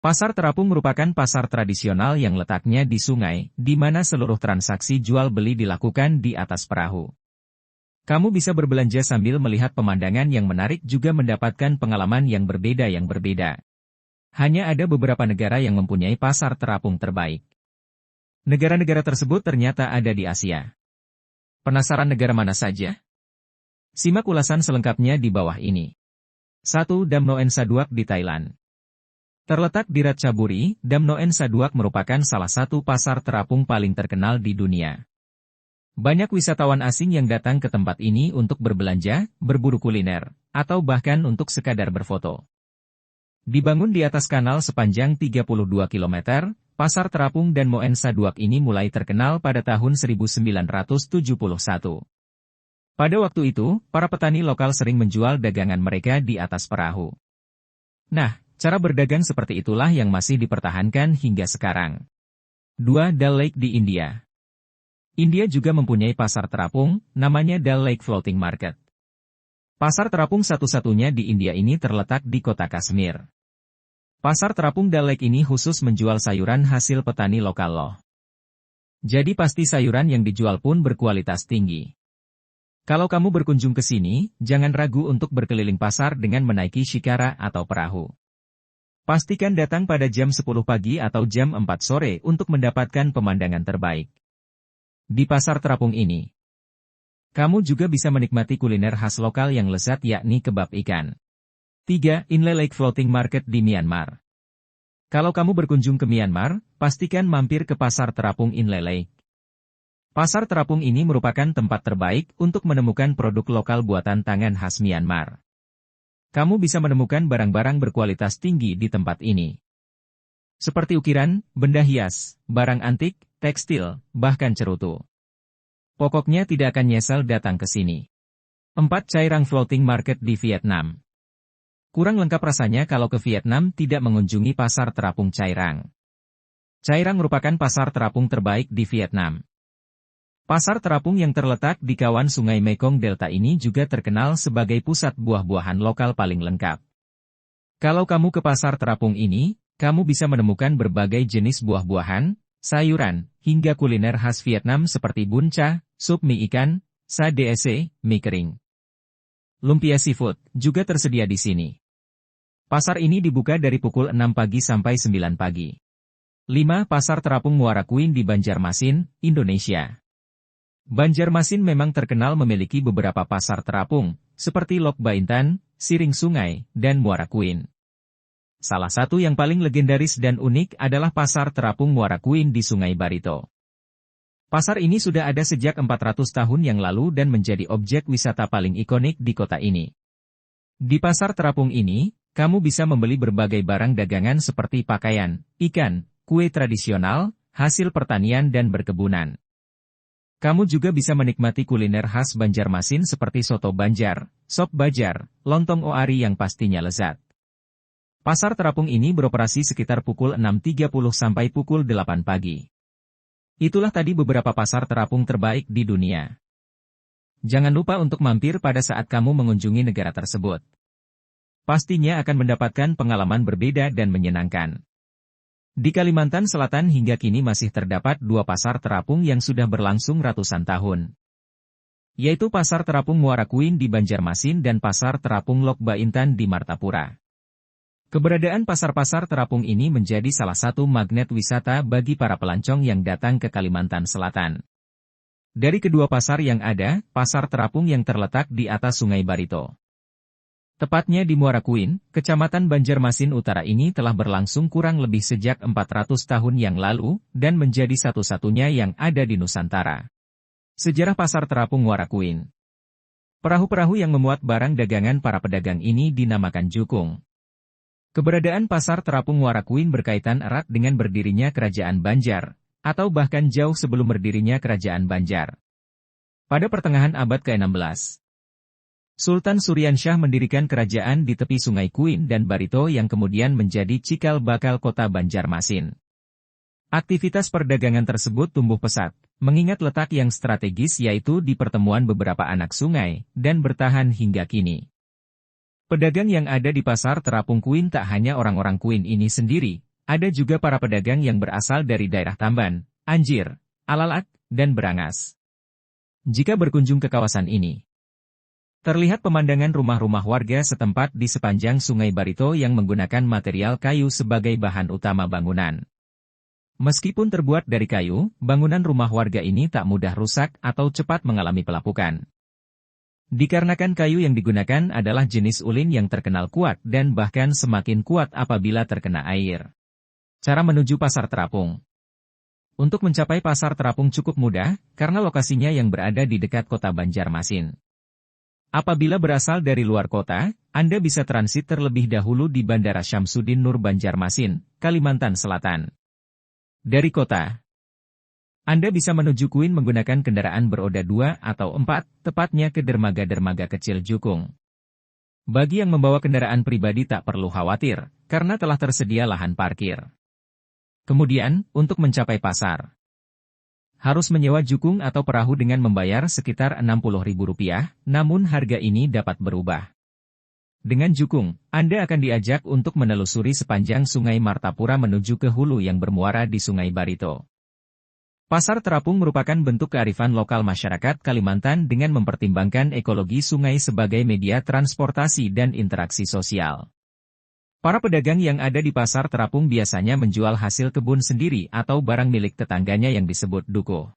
Pasar terapung merupakan pasar tradisional yang letaknya di sungai, di mana seluruh transaksi jual-beli dilakukan di atas perahu. Kamu bisa berbelanja sambil melihat pemandangan yang menarik juga mendapatkan pengalaman yang berbeda. Hanya ada beberapa negara yang mempunyai pasar terapung terbaik. Negara-negara tersebut ternyata ada di Asia. Penasaran negara mana saja? Simak ulasan selengkapnya di bawah ini. 1. Dam Noen Saduak di Thailand. Terletak di Ratchaburi, Dam Noen Saduak merupakan salah satu pasar terapung paling terkenal di dunia. Banyak wisatawan asing yang datang ke tempat ini untuk berbelanja, berburu kuliner, atau bahkan untuk sekadar berfoto. Dibangun di atas kanal sepanjang 32 km, pasar terapung Dan Moen Saduak ini mulai terkenal pada tahun 1971. Pada waktu itu, para petani lokal sering menjual dagangan mereka di atas perahu. Nah, cara berdagang seperti itulah yang masih dipertahankan hingga sekarang. 2. Dal Lake di India. India juga mempunyai pasar terapung, namanya Dal Lake Floating Market. Pasar terapung satu-satunya di India ini terletak di kota Kashmir. Pasar terapung Dal Lake ini khusus menjual sayuran hasil petani lokal loh. Jadi pasti sayuran yang dijual pun berkualitas tinggi. Kalau kamu berkunjung ke sini, jangan ragu untuk berkeliling pasar dengan menaiki shikara atau perahu. Pastikan datang pada jam 10 pagi atau jam 4 sore untuk mendapatkan pemandangan terbaik. Di pasar terapung ini, kamu juga bisa menikmati kuliner khas lokal yang lezat yakni kebab ikan. 3. Inle Lake Floating Market di Myanmar. Kalau kamu berkunjung ke Myanmar, pastikan mampir ke pasar terapung Inle Lake. Pasar terapung ini merupakan tempat terbaik untuk menemukan produk lokal buatan tangan khas Myanmar. Kamu bisa menemukan barang-barang berkualitas tinggi di tempat ini. Seperti ukiran, benda hias, barang antik, tekstil, bahkan cerutu. Pokoknya tidak akan nyesel datang ke sini. 4. Chairang Floating Market di Vietnam. Kurang lengkap rasanya kalau ke Vietnam tidak mengunjungi pasar terapung Chairang. Chairang merupakan pasar terapung terbaik di Vietnam. Pasar terapung yang terletak di kawan Sungai Mekong Delta ini juga terkenal sebagai pusat buah-buahan lokal paling lengkap. Kalau kamu ke pasar terapung ini, kamu bisa menemukan berbagai jenis buah-buahan, sayuran, hingga kuliner khas Vietnam seperti bun cha, sup mie ikan, sa dec, mie kering. Lumpia seafood juga tersedia di sini. Pasar ini dibuka dari pukul 6 pagi sampai 9 pagi. 5. Pasar terapung Muara Kuin di Banjarmasin, Indonesia. Banjarmasin memang terkenal memiliki beberapa pasar terapung, seperti Lok Baintan, Siring Sungai, dan Muara Kuin. Salah satu yang paling legendaris dan unik adalah pasar terapung Muara Kuin di Sungai Barito. Pasar ini sudah ada sejak 400 tahun yang lalu dan menjadi objek wisata paling ikonik di kota ini. Di pasar terapung ini, kamu bisa membeli berbagai barang dagangan seperti pakaian, ikan, kue tradisional, hasil pertanian dan berkebunan. Kamu juga bisa menikmati kuliner khas Banjarmasin seperti soto Banjar, sop Bajar, lontong oari yang pastinya lezat. Pasar terapung ini beroperasi sekitar pukul 6.30 sampai pukul 8 pagi. Itulah tadi beberapa pasar terapung terbaik di dunia. Jangan lupa untuk mampir pada saat kamu mengunjungi negara tersebut. Pastinya akan mendapatkan pengalaman berbeda dan menyenangkan. Di Kalimantan Selatan hingga kini masih terdapat 2 pasar terapung yang sudah berlangsung ratusan tahun. Yaitu Pasar Terapung Muara Kuin di Banjarmasin dan Pasar Terapung Lok Baintan di Martapura. Keberadaan pasar-pasar terapung ini menjadi salah satu magnet wisata bagi para pelancong yang datang ke Kalimantan Selatan. Dari kedua pasar yang ada, pasar terapung yang terletak di atas Sungai Barito. Tepatnya di Muara Kuin, Kecamatan Banjarmasin Utara ini telah berlangsung kurang lebih sejak 400 tahun yang lalu, dan menjadi satu-satunya yang ada di Nusantara. Sejarah Pasar Terapung Muara Kuin. Perahu-perahu yang memuat barang dagangan para pedagang ini dinamakan jukung. Keberadaan Pasar Terapung Muara Kuin berkaitan erat dengan berdirinya Kerajaan Banjar, atau bahkan jauh sebelum berdirinya Kerajaan Banjar. Pada pertengahan abad ke-16, Sultan Suryansyah mendirikan kerajaan di tepi Sungai Kuin dan Barito yang kemudian menjadi cikal bakal kota Banjarmasin. Aktivitas perdagangan tersebut tumbuh pesat, mengingat letak yang strategis yaitu di pertemuan beberapa anak sungai, dan bertahan hingga kini. Pedagang yang ada di Pasar Terapung Kuin tak hanya orang-orang Kuin ini sendiri, Ada juga para pedagang yang berasal dari daerah Tamban, Anjir, Alalak, dan Berangas. Jika berkunjung ke kawasan ini, terlihat pemandangan rumah-rumah warga setempat di sepanjang Sungai Barito yang menggunakan material kayu sebagai bahan utama bangunan. Meskipun terbuat dari kayu, bangunan rumah warga ini tak mudah rusak atau cepat mengalami pelapukan. Dikarenakan kayu yang digunakan adalah jenis ulin yang terkenal kuat dan bahkan semakin kuat apabila terkena air. Cara menuju Pasar Terapung. Untuk mencapai Pasar Terapung cukup mudah, karena lokasinya yang berada di dekat kota Banjarmasin. Apabila berasal dari luar kota, Anda bisa transit terlebih dahulu di Bandara Syamsuddin Nur Banjarmasin, Kalimantan Selatan. Dari kota, Anda bisa menuju Kuin menggunakan kendaraan beroda 2 atau 4, tepatnya ke dermaga-dermaga kecil Jukung. Bagi yang membawa kendaraan pribadi tak perlu khawatir, karena telah tersedia lahan parkir. Kemudian, untuk mencapai pasar, harus menyewa jukung atau perahu dengan membayar sekitar Rp60.000, namun harga ini dapat berubah. Dengan jukung, Anda akan diajak untuk menelusuri sepanjang Sungai Martapura menuju ke hulu yang bermuara di Sungai Barito. Pasar Terapung merupakan bentuk kearifan lokal masyarakat Kalimantan dengan mempertimbangkan ekologi sungai sebagai media transportasi dan interaksi sosial. Para pedagang yang ada di Pasar Terapung biasanya menjual hasil kebun sendiri atau barang milik tetangganya yang disebut duko.